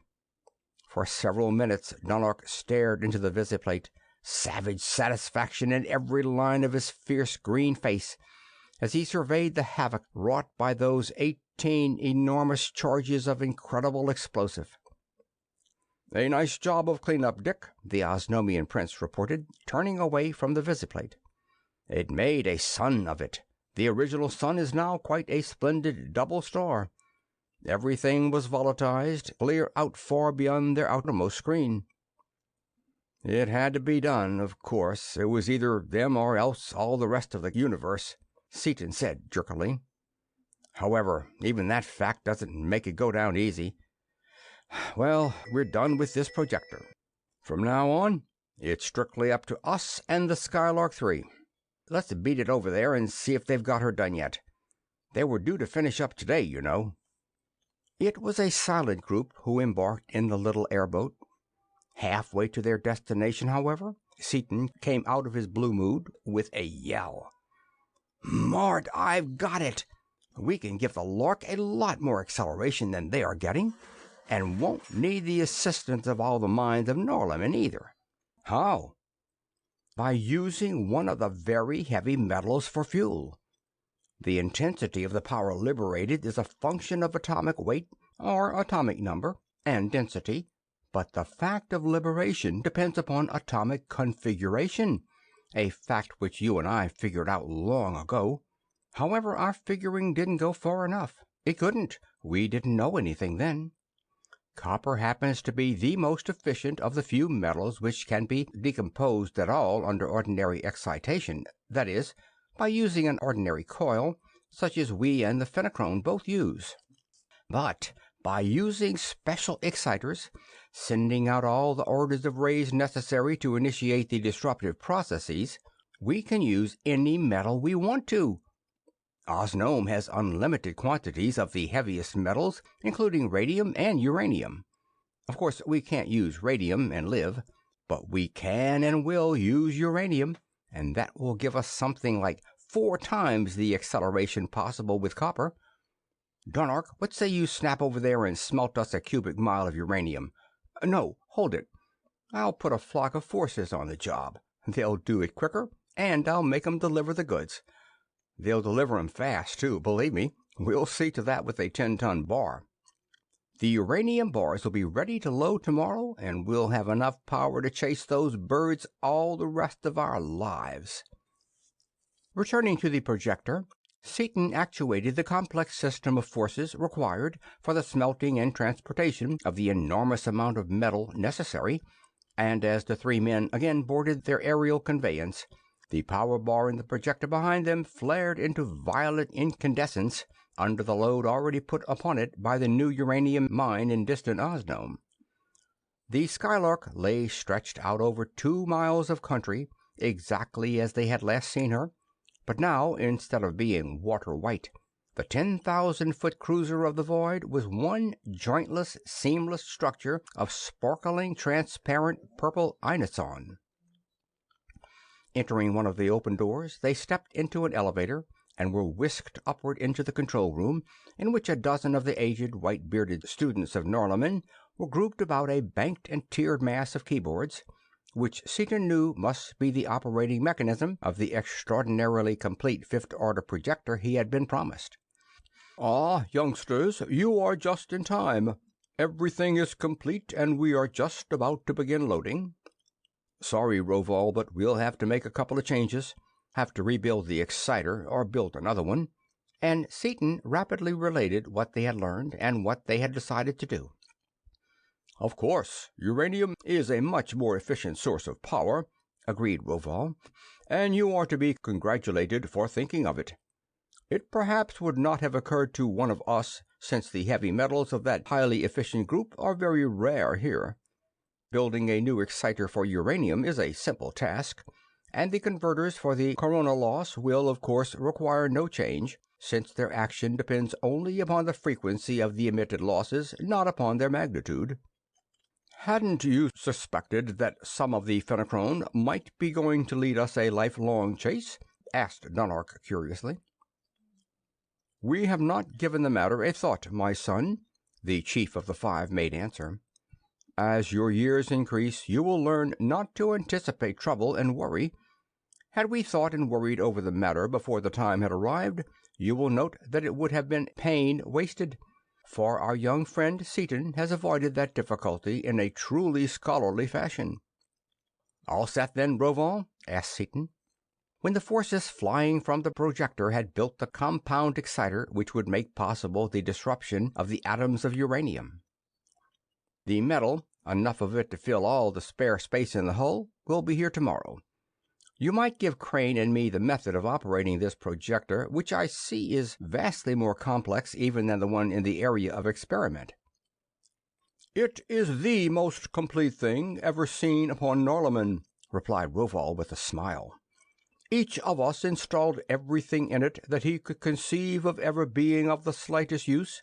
For several minutes Dunark stared into the visiplate, savage satisfaction in every line of his fierce green face, as he surveyed the havoc wrought by those 18 enormous charges of incredible explosive. "A nice job of cleanup, Dick," the Osnomian prince reported, turning away from the visiplate. "It made a sun of it. The original sun is now quite a splendid double star. Everything was volatilized clear out far beyond their outermost screen." "It had to be done, of course. It was either them or else all the rest of the universe," Seaton said jerkily. "However, even that fact doesn't make it go down easy. Well, we're done with this projector. From now on, it's strictly up to us and the Skylark Three. Let's beat it over there and see if they've got her done yet. They were due to finish up today, you know." It was a silent group who embarked in the little airboat. Halfway to their destination, however, Seaton came out of his blue mood with a yell. "Mort, I've got it! We can give the Lark a lot more acceleration than they are getting, and won't need the assistance of all the mines of Norlamin either." "How?" "By using one of the very heavy metals for fuel. The intensity of the power liberated is a function of atomic weight, or atomic number, and density, but the fact of liberation depends upon atomic configuration, a fact which you and I figured out long ago. However, our figuring didn't go far enough. It couldn't. We didn't know anything then. Copper happens to be the most efficient of the few metals which can be decomposed at all under ordinary excitation, that is, by using an ordinary coil, such as we and the Fenachrone both use. But by using special exciters, sending out all the orders of rays necessary to initiate the disruptive processes, we can use any metal we want to. Osnome has unlimited quantities of the heaviest metals, including radium and uranium. Of course, we can't use radium and live, but we can and will use uranium, and that will give us something like 4 times the acceleration possible with copper. Dunark, what say you snap over there and smelt us a cubic mile of uranium? No, hold it. I'll put a flock of forces on the job. They'll do it quicker, and I'll make 'em deliver the goods. They'll deliver 'em fast, too, believe me. We'll see to that with a 10-ton bar. The uranium bars will be ready to load tomorrow, and we'll have enough power to chase those birds all the rest of our lives." Returning to the projector, Seaton actuated the complex system of forces required for the smelting and transportation of the enormous amount of metal necessary, and as the 3 men again boarded their aerial conveyance, the power bar in the projector behind them flared into violet incandescence under the load already put upon it by the new uranium mine in distant Osnome. The Skylark lay stretched out over 2 miles of country, exactly as they had last seen her, but now, instead of being water white, the 10,000-foot cruiser of the void was one jointless, seamless structure of sparkling, transparent purple inoson. Entering one of the open doors, they stepped into an elevator and were whisked upward into the control room, in which a dozen of the aged, white-bearded students of Norlamin were grouped about a banked and tiered mass of keyboards, which Seaton knew must be the operating mechanism of the extraordinarily complete fifth-order projector he had been promised. "Ah, youngsters, you are just in time. Everything is complete, and we are just about to begin loading. Sorry, Rovol, but we'll have to make a couple of changes. Have to rebuild the exciter, or build another one." And Seaton rapidly related what they had learned and what they had decided to do. "Of course, uranium is a much more efficient source of power," agreed Rovol, "and you are to be congratulated for thinking of it. It perhaps would not have occurred to one of us, since the heavy metals of that highly efficient group are very rare here. Building a new exciter for uranium is a simple task, and the converters for the corona loss will, of course, require no change, since their action depends only upon the frequency of the emitted losses, not upon their magnitude." "Hadn't you suspected that some of the Fenachrone might be going to lead us a lifelong chase?" asked Dunark curiously. "We have not given the matter a thought, my son," the chief of the five made answer. "As your years increase, you will learn not to anticipate trouble and worry. Had we thought and worried over the matter before the time had arrived, you will note that it would have been pain wasted, for our young friend Seaton has avoided that difficulty in a truly scholarly fashion." "All set, then, Rovol?" asked Seaton. When the forces flying from the projector had built the compound exciter which would make possible the disruption of the atoms of uranium. "The metal, enough of it to fill all the spare space in the hull, will be here tomorrow. You might give Crane and me the method of operating this projector, which I see is vastly more complex even than the one in the area of experiment." "It is the most complete thing ever seen upon Norlamin," replied Rovol with a smile. "Each of us installed everything in it that he could conceive of ever being of the slightest use,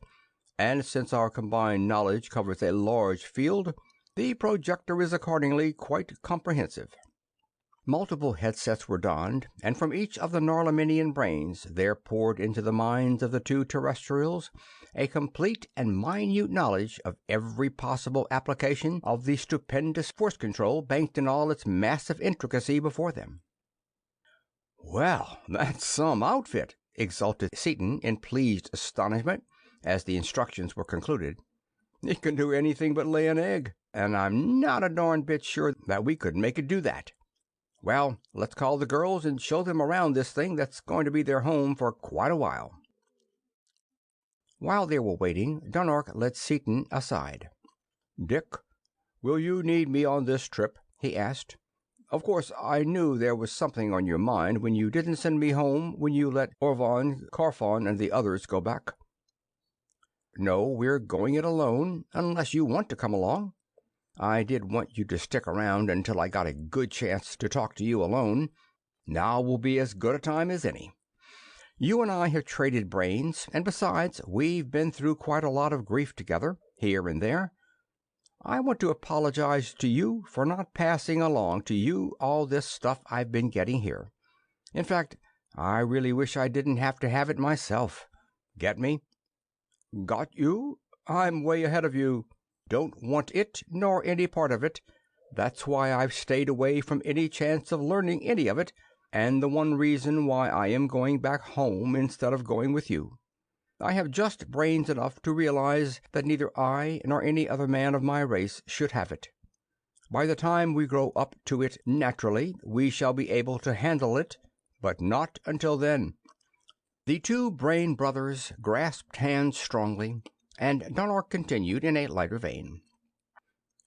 and since our combined knowledge covers a large field, the projector is accordingly quite comprehensive." Multiple headsets were donned, and from each of the Norlaminian brains there poured into the minds of the two terrestrials a complete and minute knowledge of every possible application of the stupendous force control banked in all its massive intricacy before them. "Well, that's some outfit," exulted Seaton in pleased astonishment as the instructions were concluded. "It can do anything but lay an egg, and I'm not a darn bit sure that we could make it do that. Well, let's call the girls and show them around this thing that's going to be their home for quite a while." While they were waiting, Dunark led Seaton aside. "Dick, will you need me on this trip?" he asked. "Of course, I knew there was something on your mind when you didn't send me home when you let Orvon, Carfon, and the others go back." "No, we're going it alone, unless you want to come along. I did want you to stick around until I got a good chance to talk to you alone. Now will be as good a time as any. You and I have traded brains, and besides, we've been through quite a lot of grief together, here and there. I want to apologize to you for not passing along to you all this stuff I've been getting here. In fact, I really wish I didn't have to have it myself. Get me?" "Got you? I'm way ahead of you. Don't want it, nor any part of it. That's why I've stayed away from any chance of learning any of it, and the one reason why I am going back home instead of going with you. I have just brains enough to realize that neither I nor any other man of my race should have it. By the time we grow up to it naturally, we shall be able to handle it, but not until then." The two brain brothers grasped hands strongly, and Dunark continued in a lighter vein.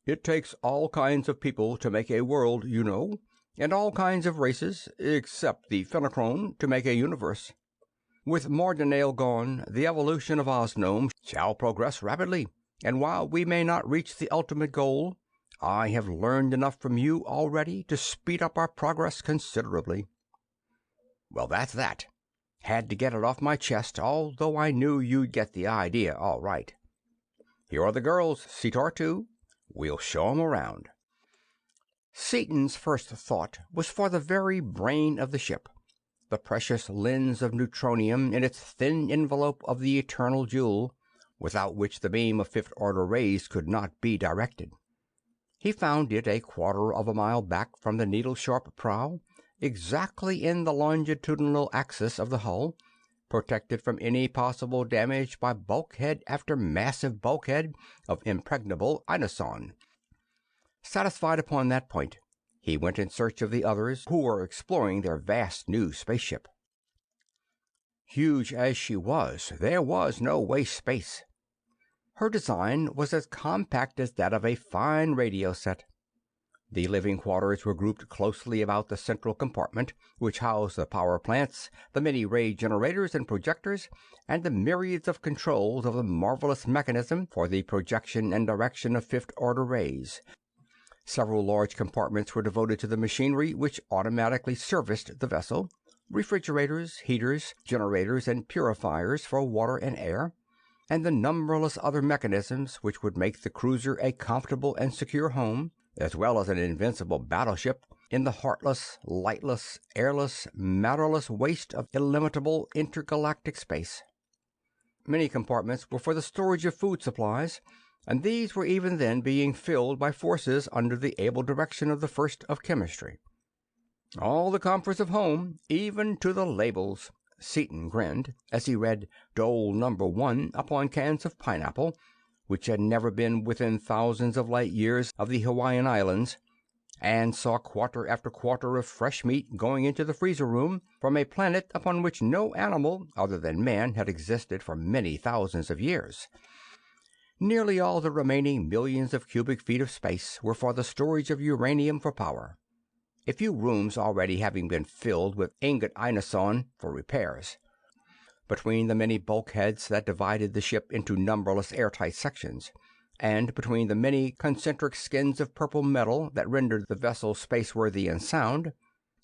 "It takes all kinds of people to make a world, you know, and all kinds of races, except the Fenachrone, to make a universe. With Mardanail gone, the evolution of Osnome shall progress rapidly, and while we may not reach the ultimate goal, I have learned enough from you already to speed up our progress considerably." "Well, that's that. Had to get it off my chest, although I knew you'd get the idea all right. Here are the girls, Cetar too. We'll show 'em around." Seaton's first thought was for the very brain of the ship, the precious lens of neutronium in its thin envelope of the eternal jewel, without which the beam of fifth-order rays could not be directed. He found it a quarter of a mile back from the needle-sharp prow, exactly in the longitudinal axis of the hull, protected from any possible damage by bulkhead after massive bulkhead of impregnable inoson. Satisfied upon that point, he went in search of the others who were exploring their vast new spaceship. Huge as she was, there was no waste space. Her design was as compact as that of a fine radio set. The living quarters were grouped closely about the central compartment, which housed the power plants, the many ray generators and projectors, and the myriads of controls of the marvelous mechanism for the projection and direction of fifth-order rays. Several large compartments were devoted to the machinery which automatically serviced the vessel: refrigerators, heaters, generators, and purifiers for water and air, and the numberless other mechanisms which would make the cruiser a comfortable and secure home, as well as an invincible battleship, in the heartless, lightless, airless, matterless waste of illimitable intergalactic space. Many compartments were for the storage of food supplies, and these were even then being filled by forces under the able direction of the First of Chemistry. All the comforts of home, even to the labels. Seaton grinned as he read Dole Number 1 upon cans of pineapple, which had never been within thousands of light years of the Hawaiian Islands, and saw quarter after quarter of fresh meat going into the freezer room from a planet upon which no animal other than man had existed for many thousands of years. Nearly all the remaining millions of cubic feet of space were for the storage of uranium for power, a few rooms already having been filled with ingot inoson for repairs. Between the many bulkheads that divided the ship into numberless airtight sections, and between the many concentric skins of purple metal that rendered the vessel spaceworthy and sound,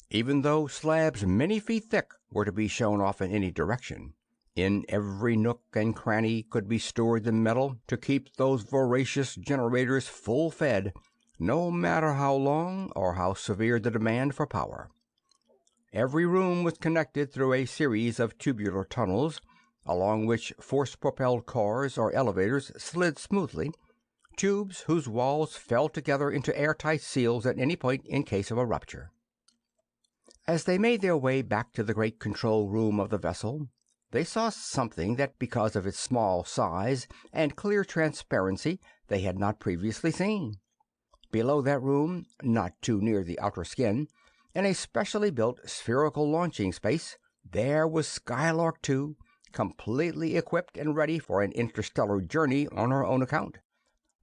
even though slabs many feet thick were to be shown off in any direction, in every nook and cranny could be stored the metal to keep those voracious generators full fed, no matter how long or how severe the demand for power. Every room was connected through a series of tubular tunnels, along which force-propelled cars or elevators slid smoothly, tubes whose walls fell together into airtight seals at any point in case of a rupture. As they made their way back to the great control room of the vessel, they saw something that, because of its small size and clear transparency, they had not previously seen. Below that room, not too near the outer skin, in a specially built spherical launching space, there was Skylark 2, completely equipped and ready for an interstellar journey on her own account.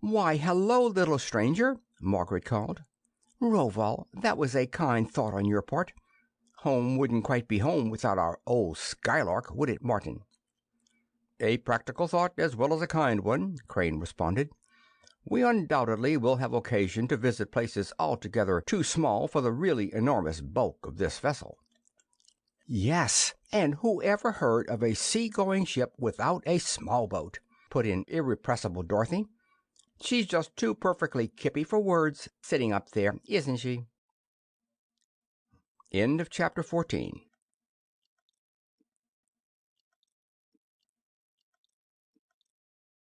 "Why, hello, little stranger," Margaret called. "Rovol, that was a kind thought on your part. Home wouldn't quite be home without our old Skylark, would it, Martin?" "A practical thought as well as a kind one," Crane responded. "We undoubtedly will have occasion to visit places altogether too small for the really enormous bulk of this vessel." "Yes, and who ever heard of a sea-going ship without a small boat?" put in irrepressible Dorothy. "She's just too perfectly kippy for words, sitting up there, isn't she?" End of chapter 14.